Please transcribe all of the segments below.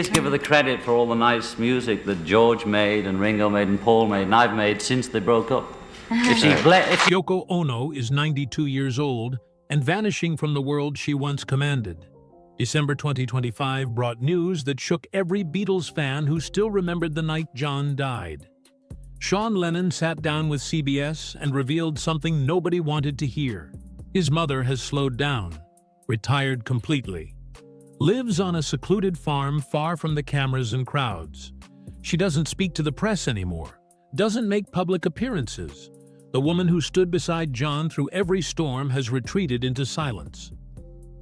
Please give her the credit for all the nice music that George made and Ringo made and Paul made and I've made since they broke up. Yoko Ono is 92 years old and vanishing from the world she once commanded. December 2025 brought news that shook every Beatles fan who still remembered the night John died. John Lennon sat down with CBS and revealed something nobody wanted to hear. His mother has slowed down, retired completely, lives on a secluded farm far from the cameras and crowds. She doesn't speak to the press anymore, doesn't make public appearances. The woman who stood beside John through every storm has retreated into silence.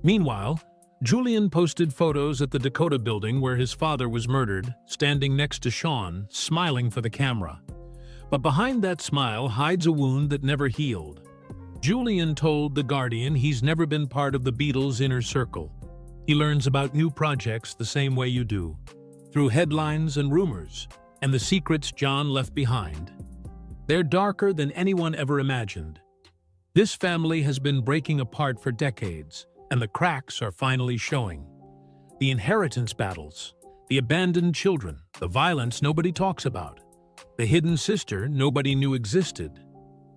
Meanwhile, Julian posted photos at the Dakota building where his father was murdered, standing next to Sean, smiling for the camera. But behind that smile hides a wound that never healed. Julian told The Guardian he's never been part of the Beatles' inner circle. He learns about new projects the same way you do, through headlines and rumors, and the secrets John left behind. They're darker than anyone ever imagined. This family has been breaking apart for decades, and the cracks are finally showing. The inheritance battles, the abandoned children, the violence nobody talks about, the hidden sister nobody knew existed.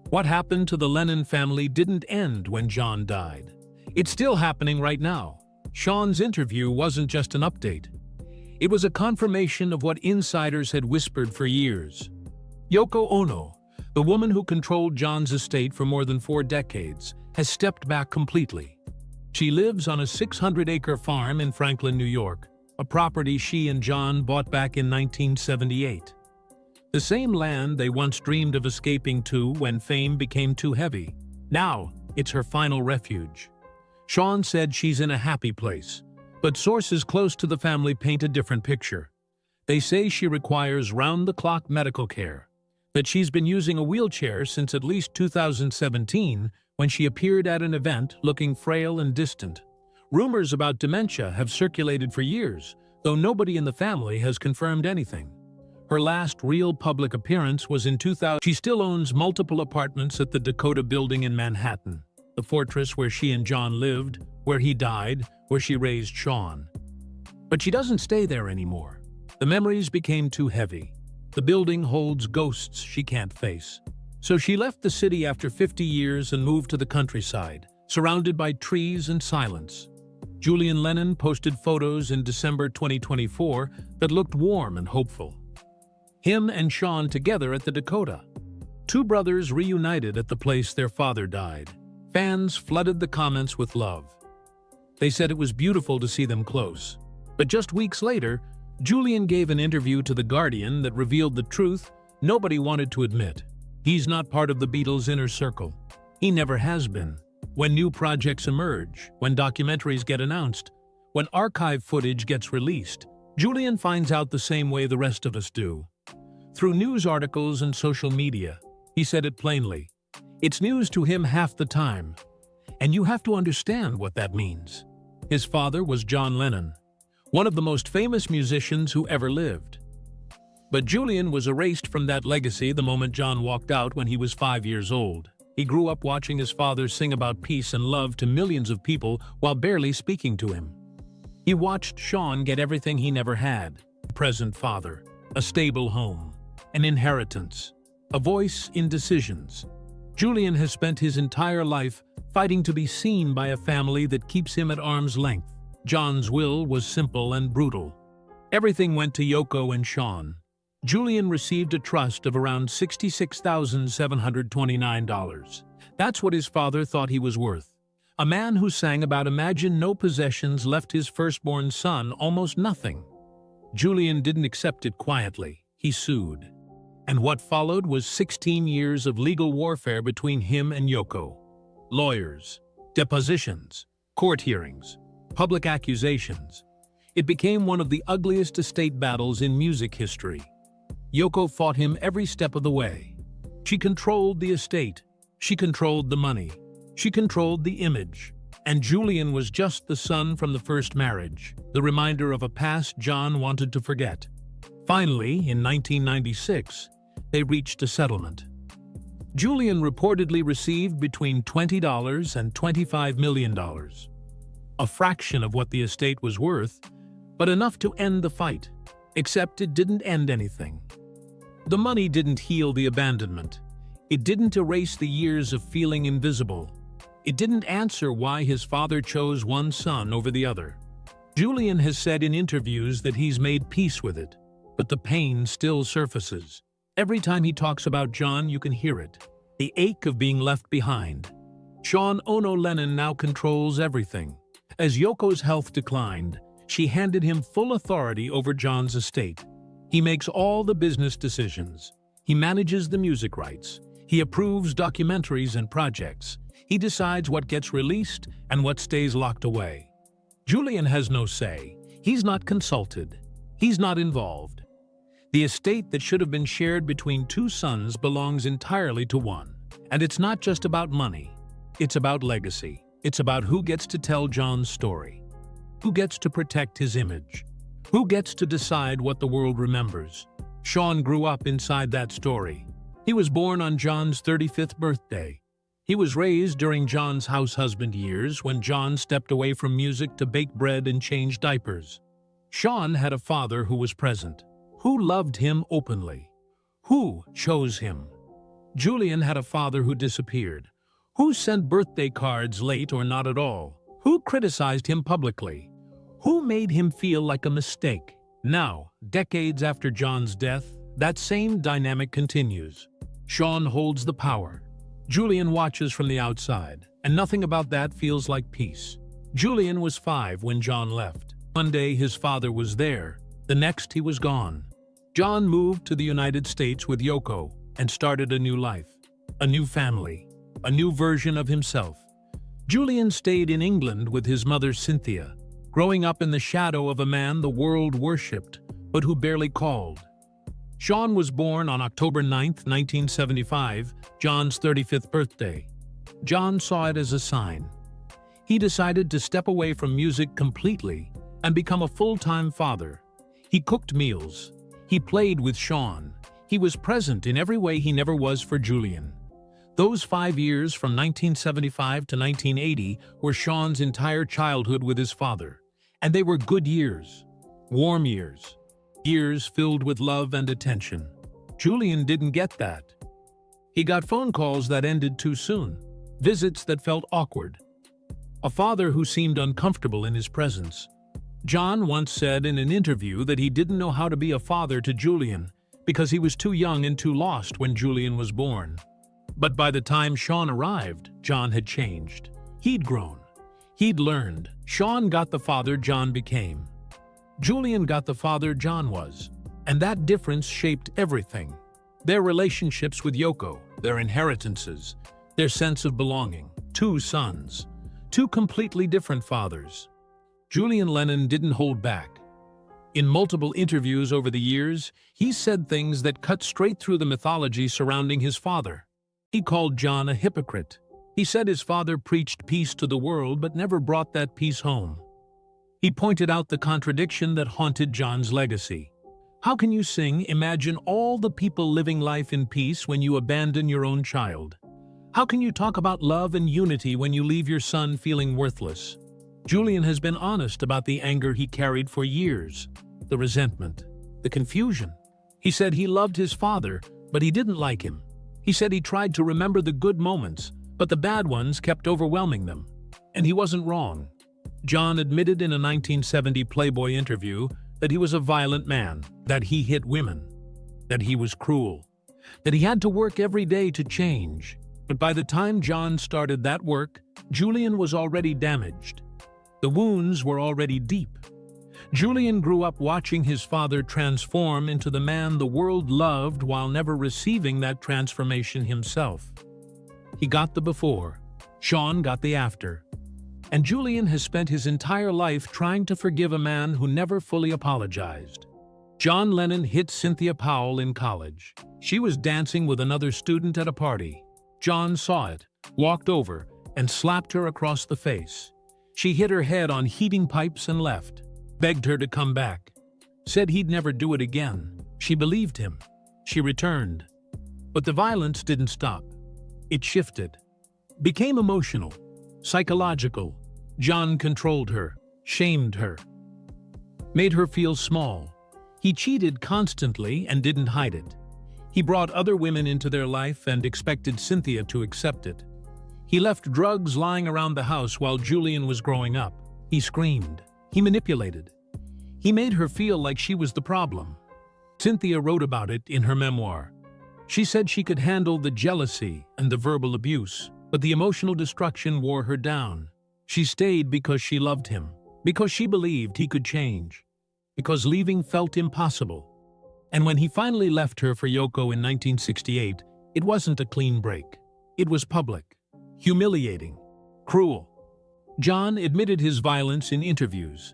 What happened to the Lennon family didn't end when John died. It's still happening right now. Sean's interview wasn't just an update. It was a confirmation of what insiders had whispered for years. Yoko Ono, the woman who controlled John's estate for more than 4 decades, has stepped back completely. She lives on a 600-acre farm in Franklin, New York, a property she and John bought back in 1978. The same land they once dreamed of escaping to when fame became too heavy. Now, it's her final refuge. Sean said she's in a happy place, but sources close to the family paint a different picture. They say she requires round-the-clock medical care, that she's been using a wheelchair since at least 2017 when she appeared at an event looking frail and distant. Rumors about dementia have circulated for years, though nobody in the family has confirmed anything. Her last real public appearance was in 2000. She still owns multiple apartments at the Dakota building in Manhattan, the fortress where she and John lived, where he died, where she raised Sean. But she doesn't stay there anymore. The memories became too heavy. The building holds ghosts she can't face. So she left the city after 50 years and moved to the countryside, surrounded by trees and silence. Julian Lennon posted photos in December 2024 that looked warm and hopeful. Him and Sean together at the Dakota. 2 brothers reunited at the place their father died. Fans flooded the comments with love. They said it was beautiful to see them close. But just weeks later, Julian gave an interview to The Guardian that revealed the truth nobody wanted to admit. He's not part of the Beatles' inner circle. He never has been. When new projects emerge, when documentaries get announced, when archive footage gets released, Julian finds out the same way the rest of us do. Through news articles and social media. He said it plainly. It's news to him half the time. And you have to understand what that means. His father was John Lennon, one of the most famous musicians who ever lived. But Julian was erased from that legacy the moment John walked out when he was 5 years old. He grew up watching his father sing about peace and love to millions of people while barely speaking to him. He watched Sean get everything he never had: a present father, a stable home, an inheritance, a voice in decisions. Julian has spent his entire life fighting to be seen by a family that keeps him at arm's length. John's will was simple and brutal. Everything went to Yoko and Sean. Julian received a trust of around $66,729. That's what his father thought he was worth. A man who sang about imagine no possessions left his firstborn son almost nothing. Julian didn't accept it quietly. He sued. And what followed was 16 years of legal warfare between him and Yoko. Lawyers, depositions, court hearings, public accusations. It became one of the ugliest estate battles in music history. Yoko fought him every step of the way. She controlled the estate. She controlled the money. She controlled the image. And Julian was just the son from the first marriage, the reminder of a past John wanted to forget. Finally, in 1996, they reached a settlement. Julian reportedly received between $20 and $25 million, a fraction of what the estate was worth, but enough to end the fight. Except it didn't end anything. The money didn't heal the abandonment. It didn't erase the years of feeling invisible. It didn't answer why his father chose one son over the other. Julian has said in interviews that he's made peace with it, but the pain still surfaces. Every time he talks about John, you can hear it. The ache of being left behind. John Ono Lennon now controls everything. As Yoko's health declined, she handed him full authority over John's estate. He makes all the business decisions. He manages the music rights. He approves documentaries and projects. He decides what gets released and what stays locked away. Julian has no say. He's not consulted. He's not involved. The estate that should have been shared between two sons belongs entirely to one. And it's not just about money. It's about legacy. It's about who gets to tell John's story. Who gets to protect his image? Who gets to decide what the world remembers? Sean grew up inside that story. He was born on John's 35th birthday. He was raised during John's house husband years when John stepped away from music to bake bread and change diapers. Sean had a father who was present, who loved him openly, who chose him. Julian had a father who disappeared, who sent birthday cards late or not at all, who criticized him publicly, who made him feel like a mistake. Now, decades after John's death, that same dynamic continues. Sean holds the power. Julian watches from the outside, and nothing about that feels like peace. Julian was 5 when John left. One day his father was there, the next he was gone. John moved to the United States with Yoko and started a new life, a new family, a new version of himself. Julian stayed in England with his mother Cynthia, growing up in the shadow of a man the world worshipped, but who barely called. Sean was born on October 9, 1975, John's 35th birthday. John saw it as a sign. He decided to step away from music completely and become a full-time father. He cooked meals. He played with Sean. He was present in every way he never was for Julian. Those 5 years from 1975 to 1980 were Sean's entire childhood with his father. And they were good years, warm years. Years filled with love and attention. Julian didn't get that. He got phone calls that ended too soon, visits that felt awkward, a father who seemed uncomfortable in his presence. John once said in an interview that he didn't know how to be a father to Julian because he was too young and too lost when Julian was born. But by the time Sean arrived, John had changed. He'd grown. He'd learned. Sean got the father John became. Julian got the father John was, and that difference shaped everything. Their relationships with Yoko, their inheritances, their sense of belonging. 2 sons, 2 completely different fathers. Julian Lennon didn't hold back. In multiple interviews over the years, he said things that cut straight through the mythology surrounding his father. He called John a hypocrite. He said his father preached peace to the world but never brought that peace home. He pointed out the contradiction that haunted John's legacy. How can you sing "Imagine all the people living life in peace" when you abandon your own child? How can you talk about love and unity when you leave your son feeling worthless? Julian has been honest about the anger he carried for years, the resentment, the confusion. He said he loved his father, but he didn't like him. He said he tried to remember the good moments, but the bad ones kept overwhelming them. And he wasn't wrong. John admitted in a 1970 Playboy interview that he was a violent man, that he hit women, that he was cruel, that he had to work every day to change. But by the time John started that work, Julian was already damaged. The wounds were already deep. Julian grew up watching his father transform into the man the world loved while never receiving that transformation himself. He got the before, Sean got the after. And Julian has spent his entire life trying to forgive a man who never fully apologized. John Lennon hit Cynthia in college. She was dancing with another student at a party. John saw it, walked over, and slapped her across the face. She hit her head on heating pipes and left, begged her to come back, said he'd never do it again. She believed him. She returned. But the violence didn't stop. It shifted, became emotional, psychological. John controlled her, shamed her. made her feel small. He cheated constantly and didn't hide it. He brought other women into their life and expected Cynthia to accept it. He left drugs lying around the house while Julian was growing up. He screamed. He manipulated. He made her feel like she was the problem. Cynthia wrote about it in her memoir. She said she could handle the jealousy and the verbal abuse, but the emotional destruction wore her down. She stayed because she loved him, because she believed he could change, because leaving felt impossible. And when he finally left her for Yoko in 1968, it wasn't a clean break. It was public, humiliating, cruel. John admitted his violence in interviews.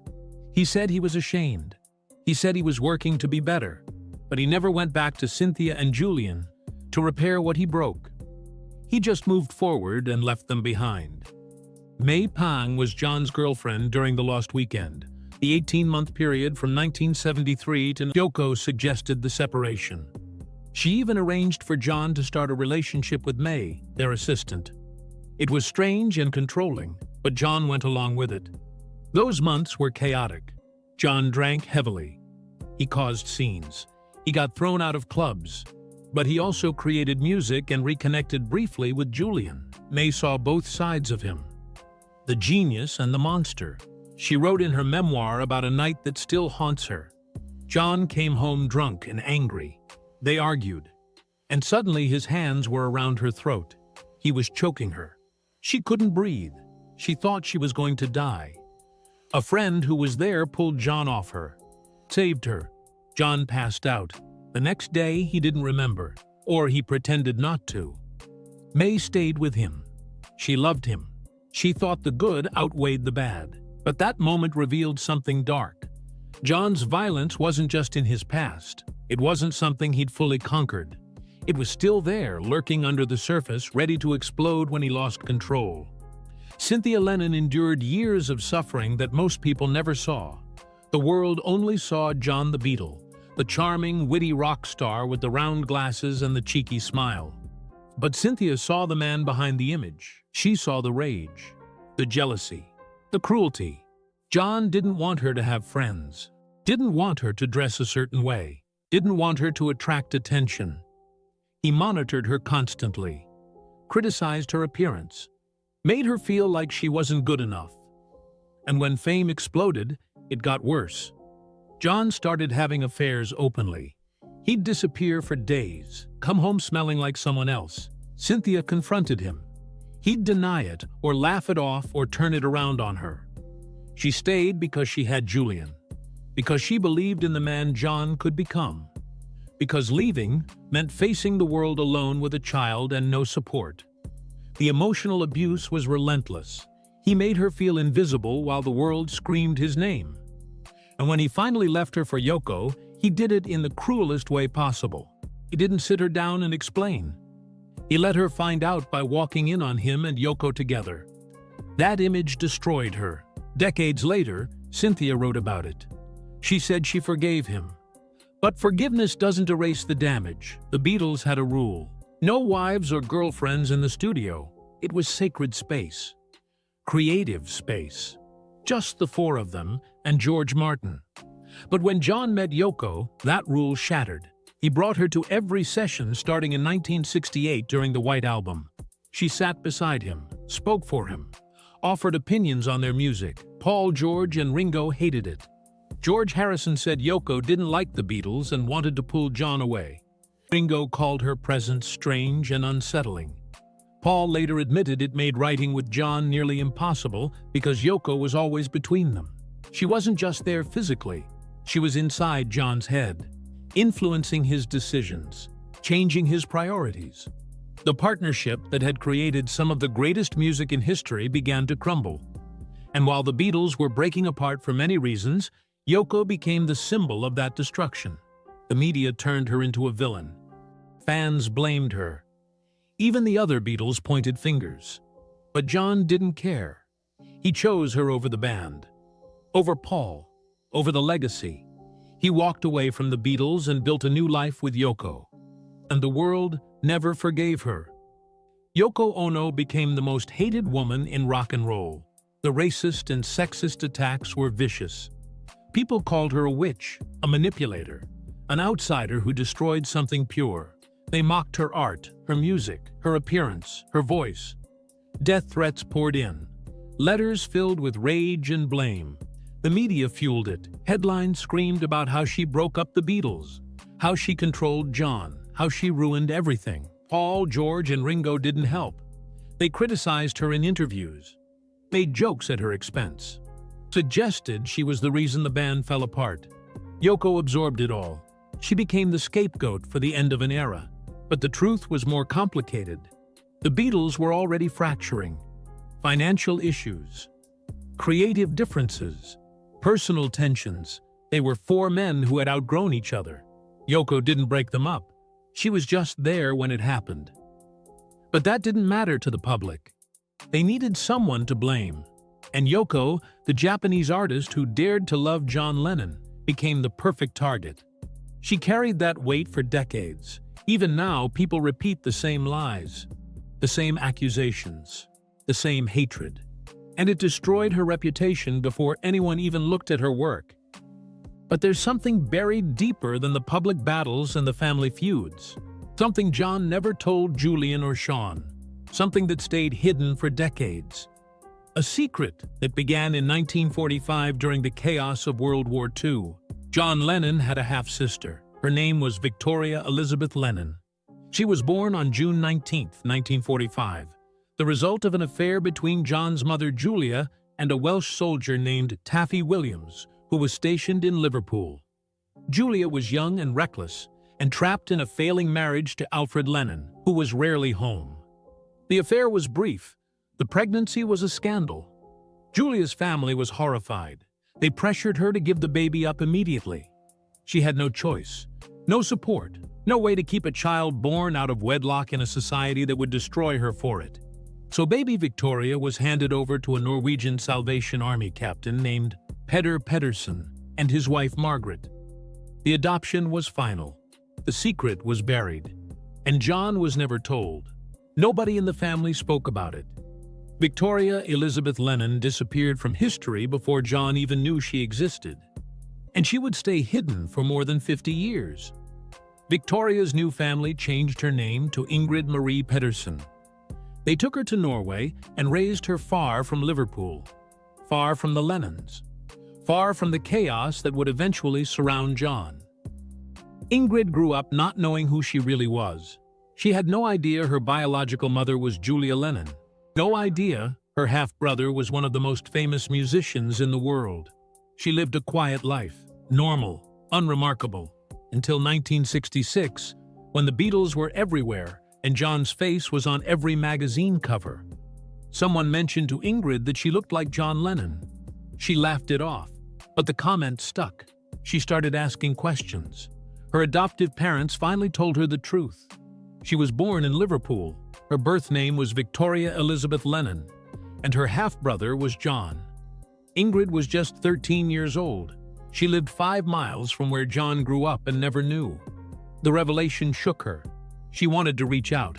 He said he was ashamed. He said he was working to be better, but he never went back to Cynthia and Julian to repair what he broke. He just moved forward and left them behind. May Pang was John's girlfriend during the Lost Weekend, the 18-month period from 1973 to Yoko suggested the separation. She even arranged for John to start a relationship with May, their assistant. It was strange and controlling, but John went along with it. Those months were chaotic. John drank heavily. He caused scenes. He got thrown out of clubs. But he also created music and reconnected briefly with Julian. May saw both sides of him. The genius and the monster. She wrote in her memoir about a night that still haunts her. John came home drunk and angry. They argued. And suddenly his hands were around her throat. He was choking her. She couldn't breathe. She thought she was going to die. A friend who was there pulled John off her, saved her. John passed out. The next day, he didn't remember, or he pretended not to. May stayed with him. She loved him. She thought the good outweighed the bad. But that moment revealed something dark. John's violence wasn't just in his past. It wasn't something he'd fully conquered. It was still there, lurking under the surface, ready to explode when he lost control. Cynthia Lennon endured years of suffering that most people never saw. The world only saw John the Beatle, the charming, witty rock star with the round glasses and the cheeky smile. But Cynthia saw the man behind the image. She saw the rage, the jealousy, the cruelty. John didn't want her to have friends, didn't want her to dress a certain way, didn't want her to attract attention. He monitored her constantly, criticized her appearance, made her feel like she wasn't good enough. And when fame exploded, it got worse. John started having affairs openly. He'd disappear for days, come home smelling like someone else. Cynthia confronted him. He'd deny it, or laugh it off, or turn it around on her. She stayed because she had Julian, because she believed in the man John could become, because leaving meant facing the world alone with a child and no support. The emotional abuse was relentless. He made her feel invisible while the world screamed his name. And when he finally left her for Yoko, he did it in the cruelest way possible. He didn't sit her down and explain. He let her find out by walking in on him and Yoko together. That image destroyed her. Decades later, Cynthia wrote about it. She said she forgave him. But forgiveness doesn't erase the damage. The Beatles had a rule. No wives or girlfriends in the studio. It was sacred space. Creative space. Just the four of them and George Martin. But when John met Yoko, that rule shattered. He brought her to every session starting in 1968 during the White Album. She sat beside him, spoke for him, offered opinions on their music. Paul, George, and Ringo hated it. George Harrison said Yoko didn't like the Beatles and wanted to pull John away. Ringo called her presence strange and unsettling. Paul later admitted it made writing with John nearly impossible because Yoko was always between them. She wasn't just there physically. She was inside John's head, influencing his decisions, changing his priorities. The partnership that had created some of the greatest music in history began to crumble. And while the Beatles were breaking apart for many reasons, Yoko became the symbol of that destruction. The media turned her into a villain. Fans blamed her. Even the other Beatles pointed fingers. But John didn't care. He chose her over the band, over Paul, over the legacy. He walked away from the Beatles and built a new life with Yoko. And the world never forgave her. Yoko Ono became the most hated woman in rock and roll. The racist and sexist attacks were vicious. People called her a witch, a manipulator, an outsider who destroyed something pure. They mocked her art, her music, her appearance, her voice. Death threats poured in. Letters filled with rage and blame. The media fueled it. Headlines screamed about how she broke up the Beatles, how she controlled John, how she ruined everything. Paul, George, and Ringo didn't help. They criticized her in interviews, made jokes at her expense, suggested she was the reason the band fell apart. Yoko absorbed it all. She became the scapegoat for the end of an era. But the truth was more complicated. The Beatles were already fracturing. Financial issues, creative differences, personal tensions. They were four men who had outgrown each other. Yoko didn't break them up. She was just there when it happened. But that didn't matter to the public. They needed someone to blame. And Yoko, the Japanese artist who dared to love John Lennon, became the perfect target. She carried that weight for decades. Even now, people repeat the same lies, the same accusations, the same hatred. And it destroyed her reputation before anyone even looked at her work. But there's something buried deeper than the public battles and the family feuds. Something John never told Julian or Sean. Something that stayed hidden for decades. A secret that began in 1945 during the chaos of World War II. John Lennon had a half-sister. Her name was Victoria Elizabeth Lennon. She was born on June 19, 1945, the result of an affair between John's mother Julia and a Welsh soldier named Taffy Williams, who was stationed in Liverpool. Julia was young and reckless, and trapped in a failing marriage to Alfred Lennon, who was rarely home. The affair was brief. The pregnancy was a scandal. Julia's family was horrified. They pressured her to give the baby up immediately. She had no choice, no support, no way to keep a child born out of wedlock in a society that would destroy her for it. So baby Victoria was handed over to a Norwegian Salvation Army captain named Peder Pedersen and his wife Margaret. The adoption was final. The secret was buried. And John was never told. Nobody in the family spoke about it. Victoria Elizabeth Lennon disappeared from history before John even knew she existed. And she would stay hidden for more than 50 years. Victoria's new family changed her name to Ingrid Marie Pedersen. They took her to Norway and raised her far from Liverpool, far from the Lennons, far from the chaos that would eventually surround John. Ingrid grew up not knowing who she really was. She had no idea her biological mother was Julia Lennon. No idea her half-brother was one of the most famous musicians in the world. She lived a quiet life, normal, unremarkable, until 1966, when the Beatles were everywhere and John's face was on every magazine cover. Someone mentioned to Ingrid that she looked like John Lennon. She laughed it off, but the comment stuck. She started asking questions. Her adoptive parents finally told her the truth. She was born in Liverpool. Her birth name was Victoria Elizabeth Lennon, and her half-brother was John. Ingrid was just 13 years old. She lived 5 miles from where John grew up and never knew. The revelation shook her. She wanted to reach out,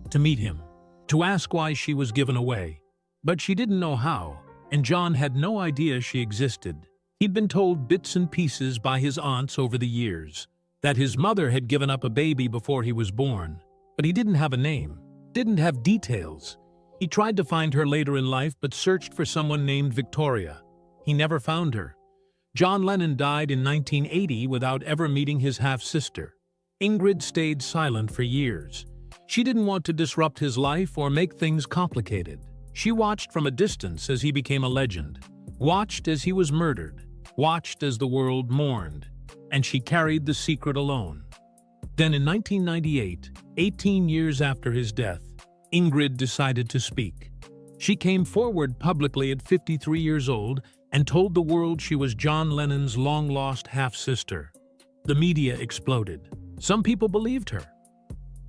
to meet him, to ask why she was given away. But she didn't know how, and John had no idea she existed. He'd been told bits and pieces by his aunts over the years, that his mother had given up a baby before he was born. But he didn't have a name, didn't have details. He tried to find her later in life but searched for someone named Victoria. He never found her. John Lennon died in 1980 without ever meeting his half-sister. Ingrid stayed silent for years. She didn't want to disrupt his life or make things complicated. She watched from a distance as he became a legend, watched as he was murdered, watched as the world mourned, and she carried the secret alone. Then in 1998, 18 years after his death, Ingrid decided to speak. She came forward publicly at 53 years old and told the world she was John Lennon's long-lost half-sister. The media exploded. Some people believed her.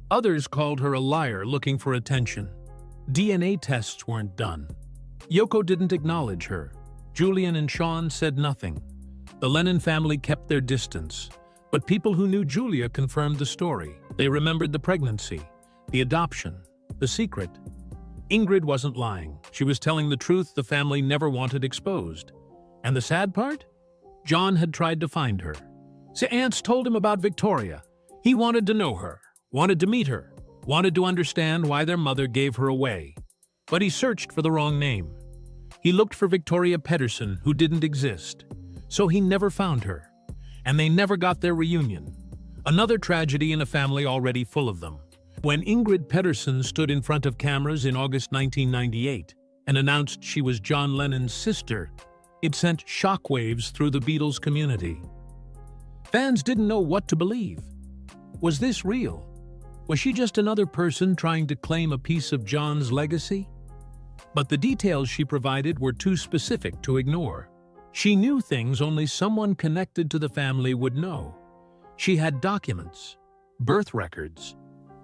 Others called her a liar looking for attention. DNA tests weren't done. Yoko didn't acknowledge her. Julian and Sean said nothing. The Lennon family kept their distance. But people who knew Julia confirmed the story. They remembered the pregnancy, the adoption, the secret. Ingrid wasn't lying. She was telling the truth the family never wanted exposed. And the sad part? John had tried to find her. His aunts told him about Victoria. He wanted to know her, wanted to meet her, wanted to understand why their mother gave her away. But he searched for the wrong name. He looked for Victoria Pedersen, who didn't exist. So he never found her. And they never got their reunion. Another tragedy in a family already full of them. When Ingrid Pedersen stood in front of cameras in August 1998 and announced she was John Lennon's sister, it sent shockwaves through the Beatles community. Fans didn't know what to believe. Was this real? Was she just another person trying to claim a piece of John's legacy? But the details she provided were too specific to ignore. She knew things only someone connected to the family would know. She had documents, birth records,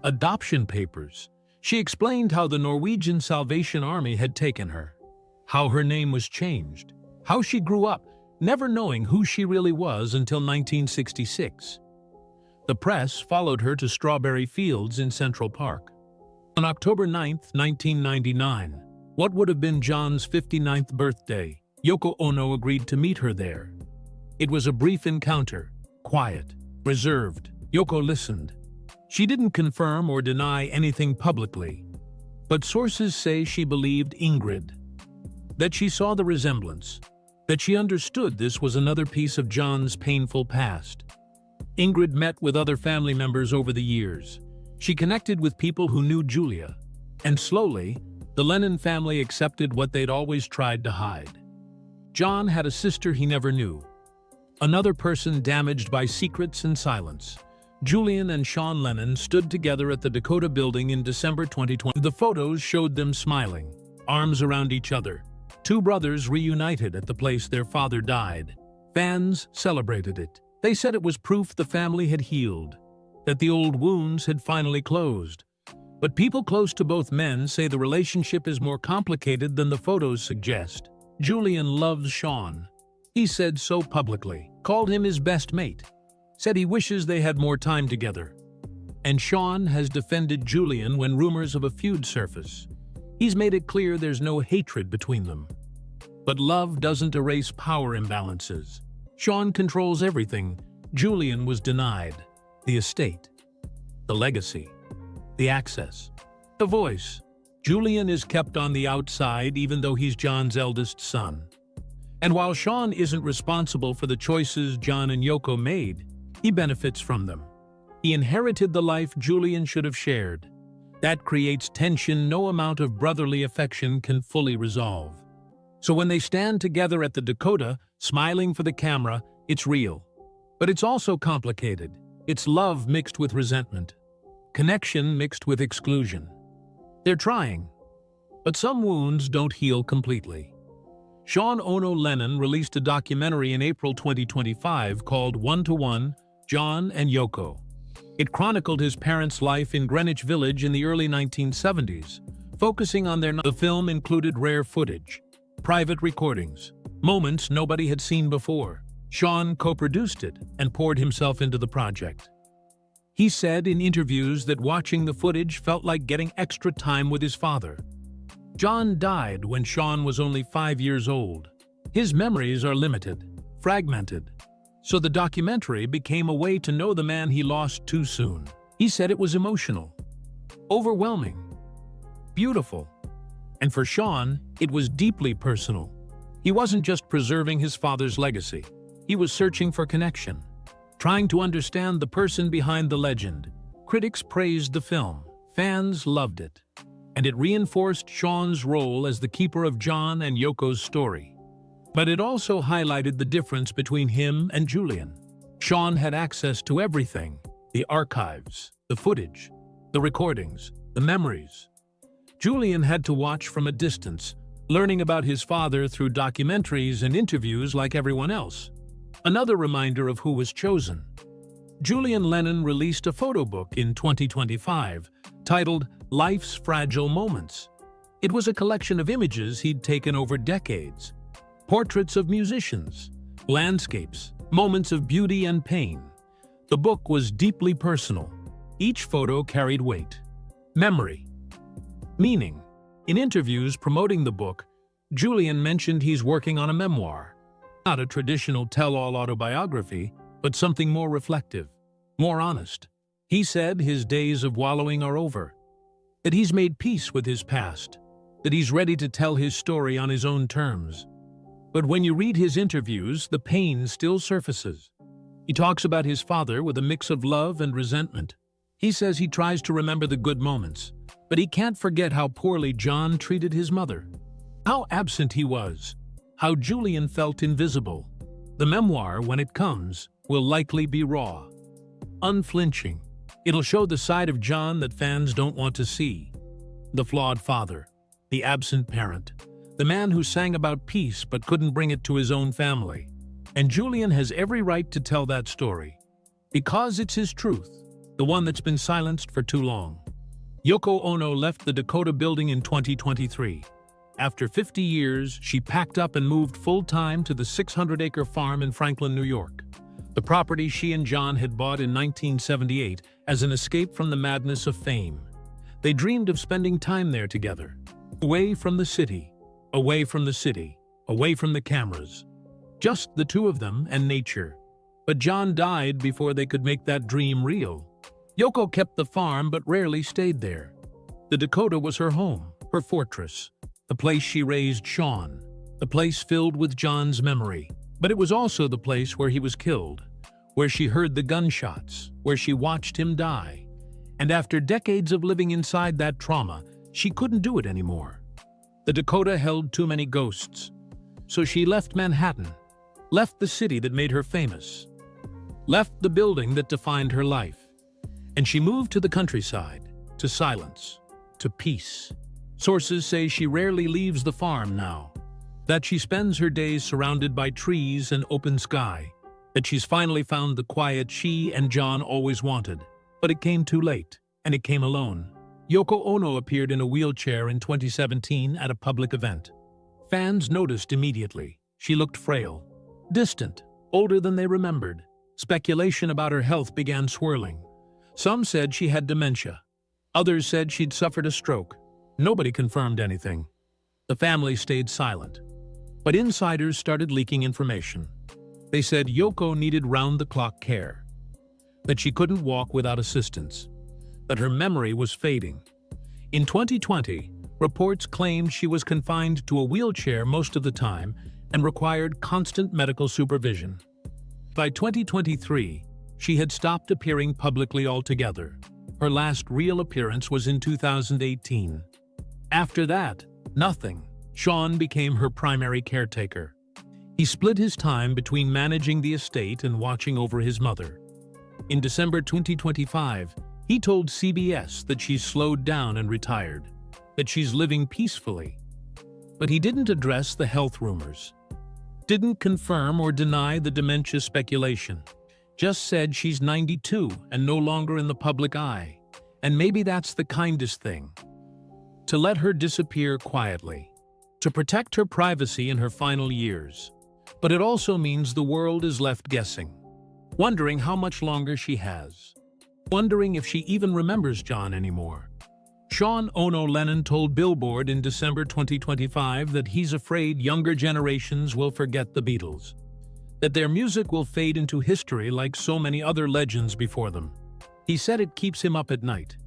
adoption papers. She explained how the Norwegian Salvation Army had taken her, how her name was changed, how she grew up, never knowing who she really was until 1966. The press followed her to Strawberry Fields in Central Park. On October 9, 1999, what would have been John's 59th birthday, Yoko Ono agreed to meet her there. It was a brief encounter, quiet, reserved. Yoko listened. She didn't confirm or deny anything publicly, but sources say she believed Ingrid, that she saw the resemblance, that she understood this was another piece of John's painful past. Ingrid met with other family members over the years. She connected with people who knew Julia, and slowly, the Lennon family accepted what they'd always tried to hide. John had a sister he never knew, another person damaged by secrets and silence. Julian and Sean Lennon stood together at the Dakota Building in December 2020. The photos showed them smiling, arms around each other. Two brothers reunited at the place their father died. Fans celebrated it. They said it was proof the family had healed, that the old wounds had finally closed. But people close to both men say the relationship is more complicated than the photos suggest. Julian loves Sean. He said so publicly, called him his best mate, said he wishes they had more time together. And Sean has defended Julian when rumors of a feud surface. He's made it clear there's no hatred between them. But love doesn't erase power imbalances. Sean controls everything. Julian was denied the estate, the legacy, the access, the voice. Julian is kept on the outside even though he's John's eldest son. And while Sean isn't responsible for the choices John and Yoko made, he benefits from them. He inherited the life Julian should have shared. That creates tension no amount of brotherly affection can fully resolve. So when they stand together at the Dakota, smiling for the camera, it's real. But it's also complicated. It's love mixed with resentment, connection mixed with exclusion. They're trying, but some wounds don't heal completely. John Ono Lennon released a documentary in April 2025 called One-to-One, John and Yoko. It chronicled his parents' life in Greenwich Village in the early 1970s, focusing on The film included rare footage, private recordings, moments nobody had seen before. Sean co-produced it and poured himself into the project. He said in interviews that watching the footage felt like getting extra time with his father. John died when Sean was only 5 years old. His memories are limited, fragmented, so the documentary became a way to know the man he lost too soon. He said it was emotional, overwhelming, beautiful, and for Sean, it was deeply personal. He wasn't just preserving his father's legacy. He was searching for connection, trying to understand the person behind the legend. Critics praised the film. Fans loved it. And it reinforced Sean's role as the keeper of John and Yoko's story. But it also highlighted the difference between him and Julian. Sean had access to everything: the archives, the footage, the recordings, the memories. Julian had to watch from a distance, learning about his father through documentaries and interviews like everyone else. Another reminder of who was chosen. Julian Lennon released a photo book in 2025 titled Life's Fragile Moments. It was a collection of images he'd taken over decades. Portraits of musicians, landscapes, moments of beauty and pain. The book was deeply personal. Each photo carried weight, memory, meaning. In interviews promoting the book, Julian mentioned he's working on a memoir. Not a traditional tell-all autobiography, but something more reflective, more honest. He said his days of wallowing are over, that he's made peace with his past, that he's ready to tell his story on his own terms. But when you read his interviews, the pain still surfaces. He talks about his father with a mix of love and resentment. He says he tries to remember the good moments, but he can't forget how poorly John treated his mother, how absent he was, how Julian felt invisible. The memoir, when it comes, will likely be raw, unflinching. It'll show the side of John that fans don't want to see. The flawed father, the absent parent, the man who sang about peace but couldn't bring it to his own family. And Julian has every right to tell that story, because it's his truth, the one that's been silenced for too long. Yoko Ono left the Dakota building in 2023. After 50 years, she packed up and moved full-time to the 600-acre farm in Franklin, New York. The property she and John had bought in 1978 as an escape from the madness of fame. They dreamed of spending time there together, away from the city, away from the city, away from the cameras. Just the two of them and nature. But John died before they could make that dream real. Yoko kept the farm but rarely stayed there. The Dakota was her home, her fortress, the place she raised Sean, the place filled with John's memory. But it was also the place where he was killed, where she heard the gunshots, where she watched him die. And after decades of living inside that trauma, she couldn't do it anymore. The Dakota held too many ghosts. So she left Manhattan, left the city that made her famous, left the building that defined her life. And she moved to the countryside, to silence, to peace. Sources say she rarely leaves the farm now, that she spends her days surrounded by trees and open sky, that she's finally found the quiet she and John always wanted. But it came too late, and it came alone. Yoko Ono appeared in a wheelchair in 2017 at a public event. Fans noticed immediately. She looked frail, distant, older than they remembered. Speculation about her health began swirling. Some said she had dementia. Others said she'd suffered a stroke. Nobody confirmed anything. The family stayed silent. But insiders started leaking information. They said Yoko needed round-the-clock care, that she couldn't walk without assistance, that her memory was fading. In 2020, reports claimed she was confined to a wheelchair most of the time and required constant medical supervision. By 2023, she had stopped appearing publicly altogether. Her last real appearance was in 2018. After that, nothing. Sean became her primary caretaker. He split his time between managing the estate and watching over his mother. In December 2025, he told CBS that she's slowed down and retired, that she's living peacefully. But he didn't address the health rumors, didn't confirm or deny the dementia speculation, just said she's 92 and no longer in the public eye. And maybe that's the kindest thing, to let her disappear quietly, to protect her privacy in her final years. But it also means the world is left guessing, wondering how much longer she has, wondering if she even remembers John anymore. John Lennon told Billboard in December 2025 that he's afraid younger generations will forget the Beatles, that their music will fade into history like so many other legends before them. He said it keeps him up at night.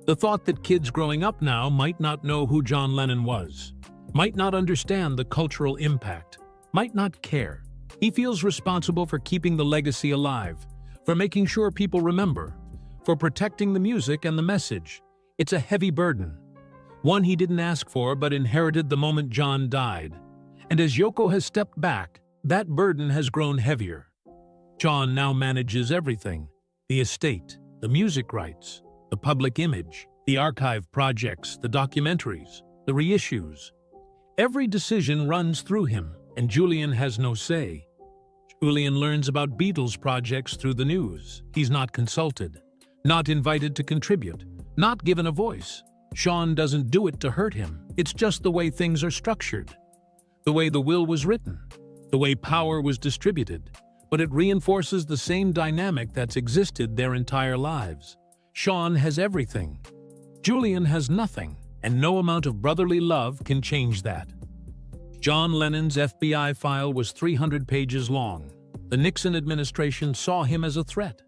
The thought that kids growing up now might not know who John Lennon was, might not understand the cultural impact, might not care. He feels responsible for keeping the legacy alive, for making sure people remember, for protecting the music and the message. It's a heavy burden, one he didn't ask for but inherited the moment John died. And as Yoko has stepped back, that burden has grown heavier. John now manages everything: the estate, the music rights, the public image, the archive projects, the documentaries, the reissues. Every decision runs through him, and Julian has no say. Julian learns about Beatles projects through the news. He's not consulted, not invited to contribute, not given a voice. Sean doesn't do it to hurt him. It's just the way things are structured, the way the will was written, the way power was distributed. But it reinforces the same dynamic that's existed their entire lives. Sean has everything. Julian has nothing, and no amount of brotherly love can change that. John Lennon's FBI file was 300 pages long. The Nixon administration saw him as a threat.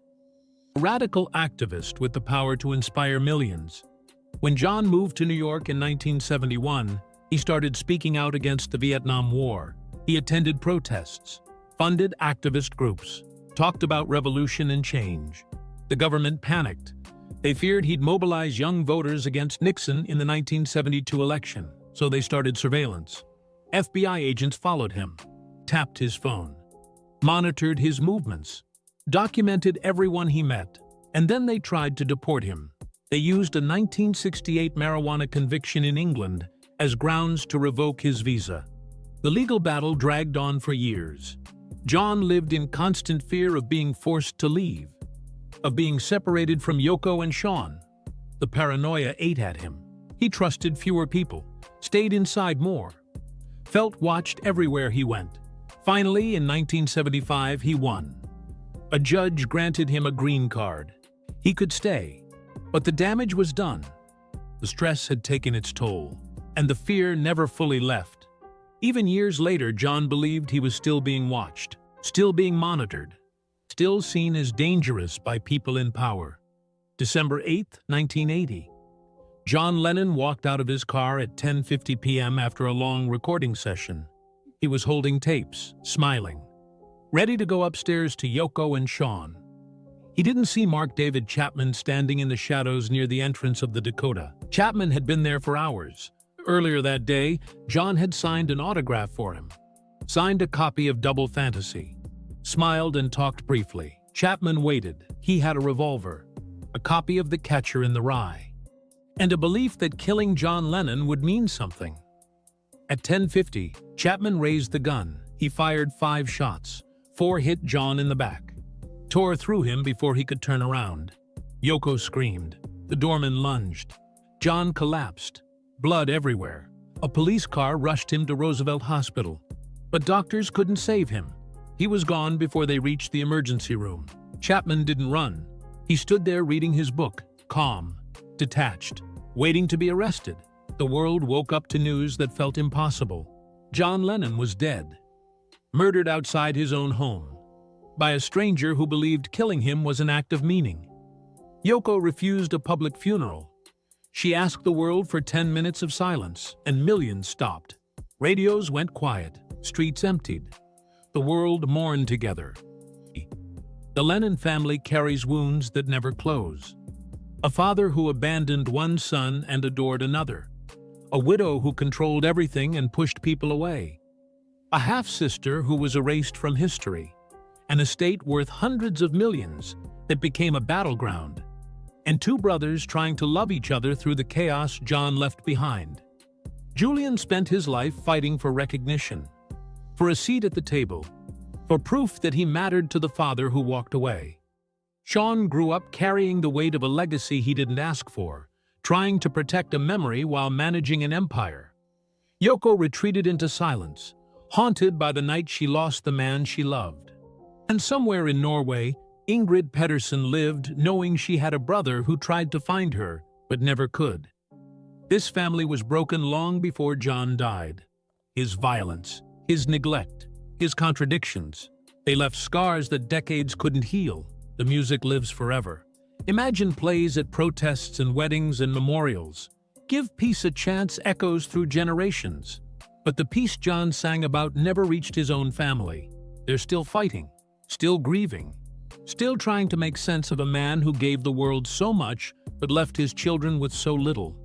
A radical activist with the power to inspire millions. When John moved to New York in 1971, he started speaking out against the Vietnam War. He attended protests, funded activist groups, talked about revolution and change. The government panicked. They feared he'd mobilize young voters against Nixon in the 1972 election, so they started surveillance. FBI agents followed him, tapped his phone, monitored his movements, documented everyone he met, and then they tried to deport him. They used a 1968 marijuana conviction in England as grounds to revoke his visa. The legal battle dragged on for years. John lived in constant fear of being forced to leave, of being separated from Yoko and Sean. The paranoia ate at him. He trusted fewer people, stayed inside more, felt watched everywhere he went. Finally, in 1975, he won. A judge granted him a green card. He could stay, but the damage was done. The stress had taken its toll, and the fear never fully left. Even years later, John believed he was still being watched, still being monitored, still seen as dangerous by people in power. December 8, 1980. John Lennon walked out of his car at 10:50 p.m. after a long recording session. He was holding tapes, smiling, ready to go upstairs to Yoko and Sean. He didn't see Mark David Chapman standing in the shadows near the entrance of the Dakota. Chapman had been there for hours. Earlier that day, John had signed an autograph for him, signed a copy of Double Fantasy, smiled and talked briefly. Chapman waited. He had a revolver, a copy of The Catcher in the Rye, and a belief that killing John Lennon would mean something. At 10:50, Chapman raised the gun. He fired 5 shots. 4 hit John in the back, tore through him before he could turn around. Yoko screamed. The doorman lunged. John collapsed, blood everywhere. A police car rushed him to Roosevelt Hospital, but doctors couldn't save him. He was gone before they reached the emergency room. Chapman didn't run. He stood there reading his book, calm, detached, waiting to be arrested. The world woke up to news that felt impossible. John Lennon was dead, murdered outside his own home, by a stranger who believed killing him was an act of meaning. Yoko refused a public funeral. She asked the world for 10 minutes of silence, and millions stopped. Radios went quiet, streets emptied. The world mourned together. The Lennon family carries wounds that never close. A father who abandoned one son and adored another. A widow who controlled everything and pushed people away. A half-sister who was erased from history. An estate worth hundreds of millions that became a battleground. And 2 brothers trying to love each other through the chaos John left behind. Julian spent his life fighting for recognition, for a seat at the table, for proof that he mattered to the father who walked away. Sean grew up carrying the weight of a legacy he didn't ask for, trying to protect a memory while managing an empire. Yoko retreated into silence, haunted by the night she lost the man she loved. And somewhere in Norway, Ingrid Pedersen lived knowing she had a brother who tried to find her, but never could. This family was broken long before John died. His violence, his neglect, his contradictions, they left scars that decades couldn't heal. The music lives forever. Imagine plays at protests and weddings and memorials. Give peace a chance echoes through generations. But the peace John sang about never reached his own family. They're still fighting, still grieving, still trying to make sense of a man who gave the world so much but left his children with so little.